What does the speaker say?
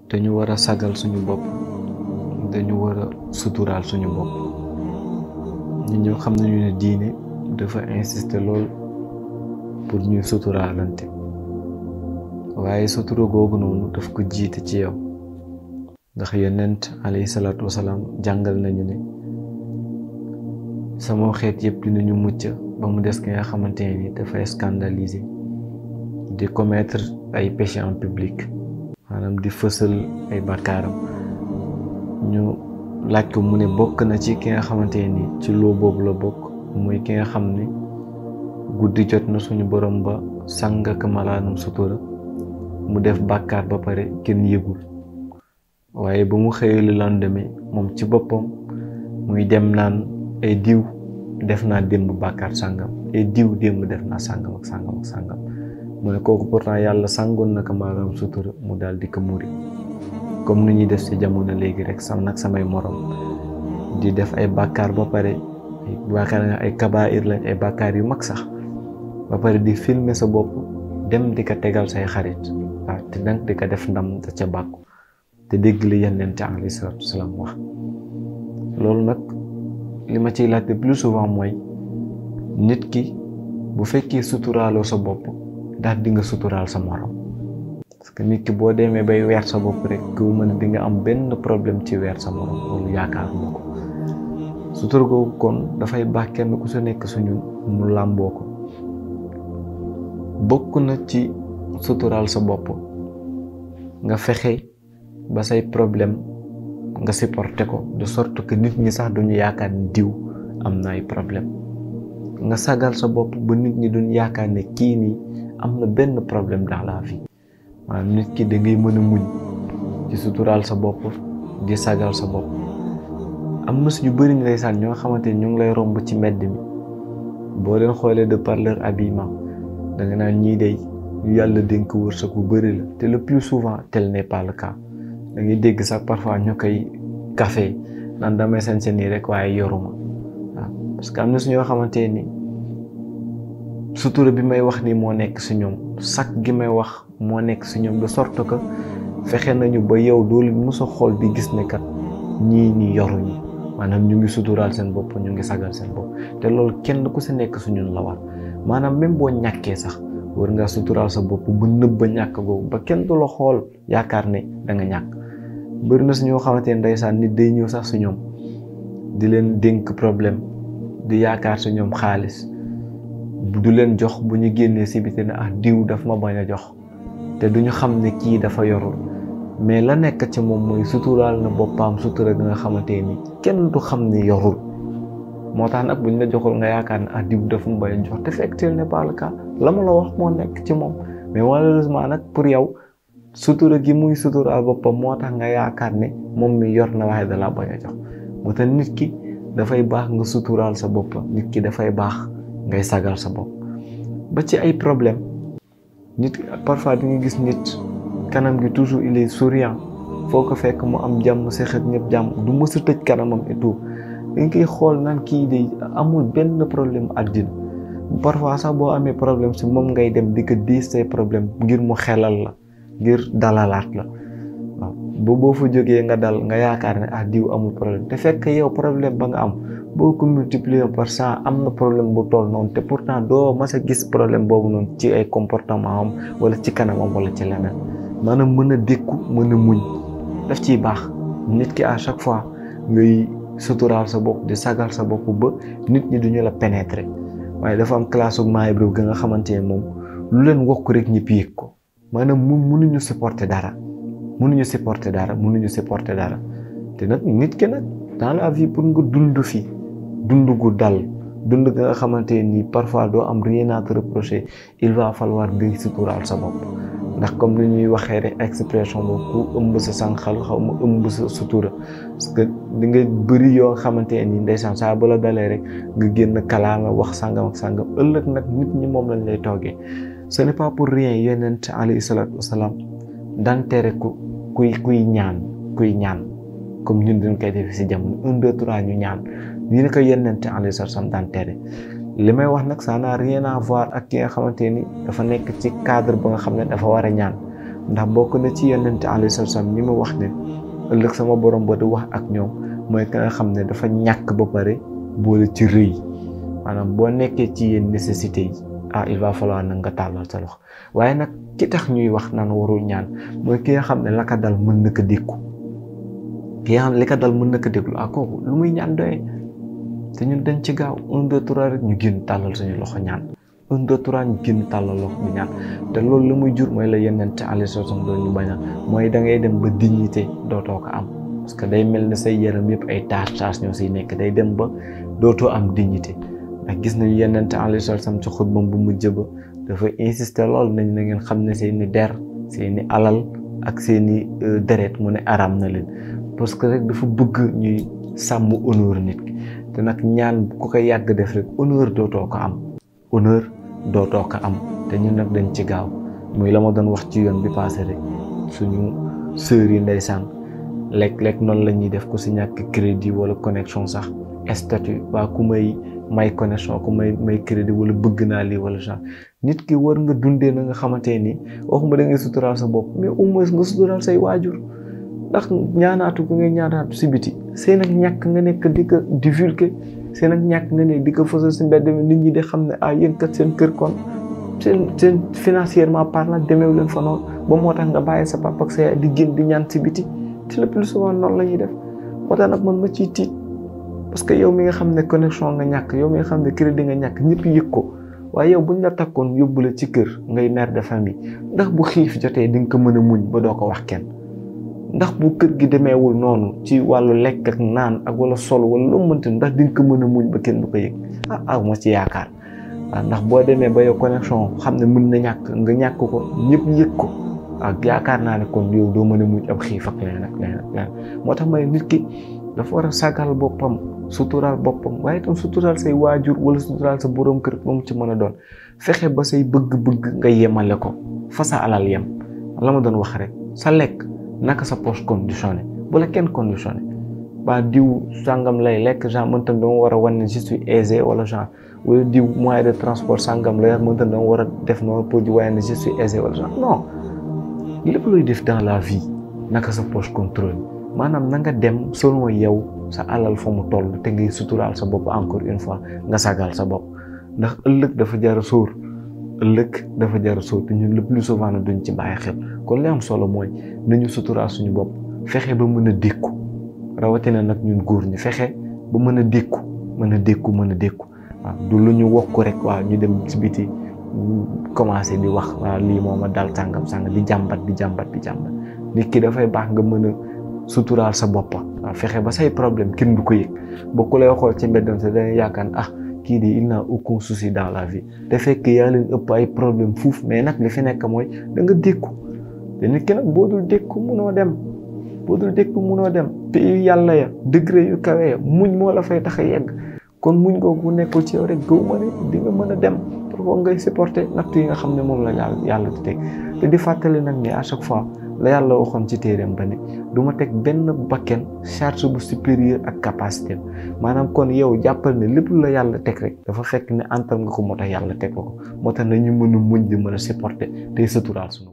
dañu war a sagal suñu bopp dañu war a suturaal suñu bopp ñun ñoo xam nañu ne diine dafa insister lool pour ñuy suturaalante waaye sutura googu noonu daf ko jiite ci yow ndax yonent alayhi salaatu wasalaam jàngal nañu ne sama xeet yëpp dinañu mucc ba mu des ki nga xamante ne ni dafay scandaliser di commettre ay péché en public maanaam di fësal ay bàkkaaram ñu laaj ko mu ne bokk na ci ki nga xamante ni ci loo boobu la bokk muy ki nga xam ne guddi jot na suñu borom ba sàng ak malaanam sutura mu def bàkkaar ba pare kenn yëgul waaye ba mu xëyee le lendemain moom ci boppam muy dem naan ay diw def naa démb bàkkaar sàngam ay diw démb def naa sàngam ak sàngam ak sàngam mu ne kooku pourtant yàlla sàngoon na ko maanaam sutura mu daal di ko muri comme ni ñuy def ci jamono léegi rek samay morom di def ay bàkkaar ba pare bàkkaar nga ay kabair lañ ay bàkkaar yu mag sax ba pare di filmer sa bopp dem di ko tegal say xarit waaw te dang di ko def ndam da ca bàkku te dégg li Yonent alayhi salaatu wasalaam wax loolu nag li ma ciy laajte plus souvent mooy nit ki bu fekkee suturaaloo sa bopp daal di nga suturaal sa morom parce que nit ki boo demee bay weer sa bopp rek gëw mën a di nga am benn problème ci weer sa morom loolu yaakaaruma ko sutura googu kon dafay baax kenn ku su nekk suñu mu làmboo ko bokk na ci suturaal sa bopp nga fexe ba say problème nga supporté ko de sorte que nit ñi sax duñu yaakaar ni diw am na ay problème nga sagal sa bopp ba nit ñi duñu yaakaar ne kii nii am na benn problème dans la vie maanaam nit ki da ngay mën a muñ ci suturaal sa bopp di sagal sa bopp am na suñu bëri ndeysaan ñoo xamante ni ñu ngi lay romb ci mbedd mi boo leen xoolee de par leur habillement da nga naan ñii day yàlla dénk wërsëg bu bëri la te le plus souvent tel n'est pas le cas da ngay dégg sax parfois ñu koy café naan damay sañse nii rek waaye yoruma waaw parce que am na suñoo xamante ni sutura bi may wax ni moo nekk si ñoom sac gi may wax moo nekk si ñoom de sorte que fexe nañu ba yow doo leen mës a xool di gis ne kat ñii nii yoruñu maanaam ñu ngi suturaal seen bopp ñu ngi sagal seen bopp te loolu kenn ku si nekk su ñun la war maanaam même boo ñàkkee sax war ngaa suturaal sa bopp bu nëbb ba ñàkk googu ba kenn du la xool yaakaar ne da nga ñàkk bëri na si ñoo xamante ne ndeysaan nit day ñëw sax si ñoom di leen dénk problème di yaakaar si ñoom xaalis du leen jox bu ñu génnee si biti ne ah diw daf ma bañ a jox te duñu xam ne kii dafa yorul mais la nekk ci moom mooy suturaal na boppam sutura nga xamante ni kenn du xam ni yorul moo tax nag buñ la joxul nga yaakaar ne ah diw daf ma bañ a jox te fekk tel n'est pas le cas la ma la wax moo nekk ci moom mais malheureusement nag pour yow sutura gi muy suturaal boppam moo tax nga yaakaar ne moom mi yor na waaye da la bañ a jox moo tax nit ki dafay baax nga suturaal sa bopp nit ki dafay baax ngay sagal sa bopp ba ci ay problème nit parfois di nga gis nit kanam gi toujours il est souriant foo ko fekk mu am jàmm seq ak ñëpp jàmm du mës a tëj kanamam et tout dañ koy xool naan kii de amul benn problème àddina parfois sax boo amee problème si moom ngay dem di ko diis say problème ngir mu xelal la ngir dalalaat la waaw boo fa jógee nga dal nga yaakaar ne ah diw amul problème te fekk yow problème ba nga am boo ko multiplier par 100 am na problème bu toll noonu te pourtant doo mas a gis problème boobu noonu ci ay comportement am wala ci kanamam wala ci leneen maanaam mën a dékku mën a muñ daf ciy baax nit ki à chaque fois ngay suturaal sa bopp di sagal sa bopp ba nit ñi duñu la pénétrer waaye dafa am classe u maay bi nga xamante ne moom lu leen wokk rek ñëpp yëg ko maanaam mënuñu supporter dara te nag nit ki nag dans la vie pour nga dund fi dund gu dal dund nga xamante ni parfois doo am rien à te reprocher il va falloir nga suturaal sa bopp ndax comme ni ñuy waxee rek expression boobu ku ëmb sa sànqal xaw ma ëmb sa sutura parce que di nga bëri yoo xamante ni ndeysaan saa ba la dalee rek nga génn kalaama wax sàngam ak sàngam ëllëg nag nit ñi moom lañ lay toogee ce n'est pas pour rien Yonent alayhi salaatu wasalaam daan tere kuy ñaan comme ñun dañ koy def si jamono 1 2 3 ñu ñaan lii la ko Yonent alayhi salaatu wasalaam daan tere li may wax nag ça n'a rien à voir ak ki nga xamante ni dafa nekk ci cadre ba nga xam ne dafa war a ñaan ndax bokk na ci yonent alayhi salaam ñi ma wax ne ëllëg sama borom ba di wax ak ñoom mooy ka nga xam ne dafa ñàkk ba pare boole ci rëy maanaam boo nekkee ci yenn nécessité yi il va falloir nag nga tàllal sa loxo waaye nag ki tax ñuy wax naan warul ñaan mooy ki nga xam ne la ka dal mën na ko dékku ki nga xam ne li ka dal mën na ko dékku kooku lu muy ñaan doyee te ñun dañ ci gaaw 1 2 3 rek ñu génn tàllal suñu loxo ñaan 1 2 3 ñu génn tàllal loxo ñu ñaan te loolu la muy jur mooy la yeneen te alayhi salaam doon ñu bañal mooy da ngay dem ba dignité dootoo ko am parce que day mel ne say yaram yëpp ay tache ñoo siy nekk day dem ba dootoo am dignité ndax gis nañu yeneen te alayhi salaam ci xutbam bu mujj ba dafa insister lool nañ na ngeen xam ne seeni der seeni alal ak seeni deret mu ne araam na leen parce que rek dafa bëgg ñuy sàmm honneur nit ki te nag ñaan ku ko yàgg def rek honneur dootoo ko am honneur dootoo ko am te ñun nag dañ ci gaaw muy la ma doon wax ci yoon bi passé rek suñu sœurs yi ndeysaan lekk-lekk noonu la ñuy def ku si ñàkk crédit wala connexion sax statut waa ku may connexion ku may crédit wala bëgg naa lii wala genre nit ki war nga dundee na nga xamante ni waxuma da ngay suturaal sa bopp mais au moins nga suturaal say waajur ndax ñaanaatu ko ngay ñaanaatu si biti seen ak ñàkk nga nekk di ko divulguer seen ak ñàkk nga ne di ko fësal si mbedd mi nit ñi di xam ne yéen kat seen kër kon seen financièrement parlant demeewu leen fa noonu ba moo tax nga bàyyi sa papa ak sa yaay di génn di ñaan si biti te le plus souvent noonu la ñuy def moo tax nag man ma ciy tiit parce que yow mi nga xam ne connexion nga ñàkk yow mi nga xam ne crédit nga ñàkk ñëpp yëg ko waaye yow buñ la takkoon yóbbu la ci kër ngay mère de famille ndax bu xiif jotee di nga ko mën a muñ ba doo ko wax kenn ndax bu kër gi demeewul noonu ci wàllu lekk ak naan ak wala sol wala lu mu mënti ndax di nga ko mën a muñ ba kenn du ko yëg ma ci yaakaar waaw ndax boo demee ba yow connexion xam ne mën na ñàkk nga ñàkk ko ñëpp yëg ko yaakaar naa ne kon yow doo mën a muñ ab xiif ak leneen ak leneen moo tax may nit ki dafa war a sagal boppam suturaal boppam waaye itam suturaal say waajur wala suturaal sa borom kër moom ci mën a doon fexe ba say bëgg-bëgg nga yemale ko fa sa alal yem la ma doon wax rek sa lekk naka sa poche conditionné bu la kenn conditionné ba diw sàngam lay lekk genre man tam dama war a wan ne je suis aisé wala genre wala diw moyen de transport sàngam lay man tam dama war a def noonu pour di waaye ne je suis aisé wala genre non lépp looy def dans la vie naka sa poche contrôle maanaam na nga dem selon yow sa alal fa mu toll te ngay suturaal sa bopp encore une fois nga sagal sa bopp ndax ëllëg dafa jar a sóor te ñun le plus souvent na duñ ci bàyyi xel kon li am solo mooy nañu suturaal suñu bopp fexe ba mën a dékku rawatina nag ñun góor ñi fexe ba mën a dékku waaw du lu ñu wokk rek waaw ñu dem ci biti commencé di wax waaw lii moo ma dal sàngam di jàmbat nit ki dafay baax nga mën a suturaal sa bopp waaw fexe ba say problème kenn du ko yëg ba ku lay xool ci mbeddam sa dañuy yaakaar kii di il n'a aucun souci dans la vie te fekk yaa leen ëpp ay problème fuuf mais nag li fi nekk mooy da nga dékku te nit ki nag boo dul dékku munoo dem pays yàlla ya degré yu kawe ya muñ moo la fay tax a yegg kon muñ googu nekkul ci yow rek gëw ma ne di nga mën a dem pour ngay supporter natt yi nga xam ne moom la yàlla di teg te di fàttali nag ni à chaque fois la yàlla waxoon ci téereem ba ne du ma teg benn bakken charge bu supérieur ak capacité maanaam kon yow jàppal ne lépp la yàlla teg rek dafa fekk ne antal nga ko moo tax yàlla teg ko moo tax na ñu mën a muñ di mën a supporter tey suturaal sunu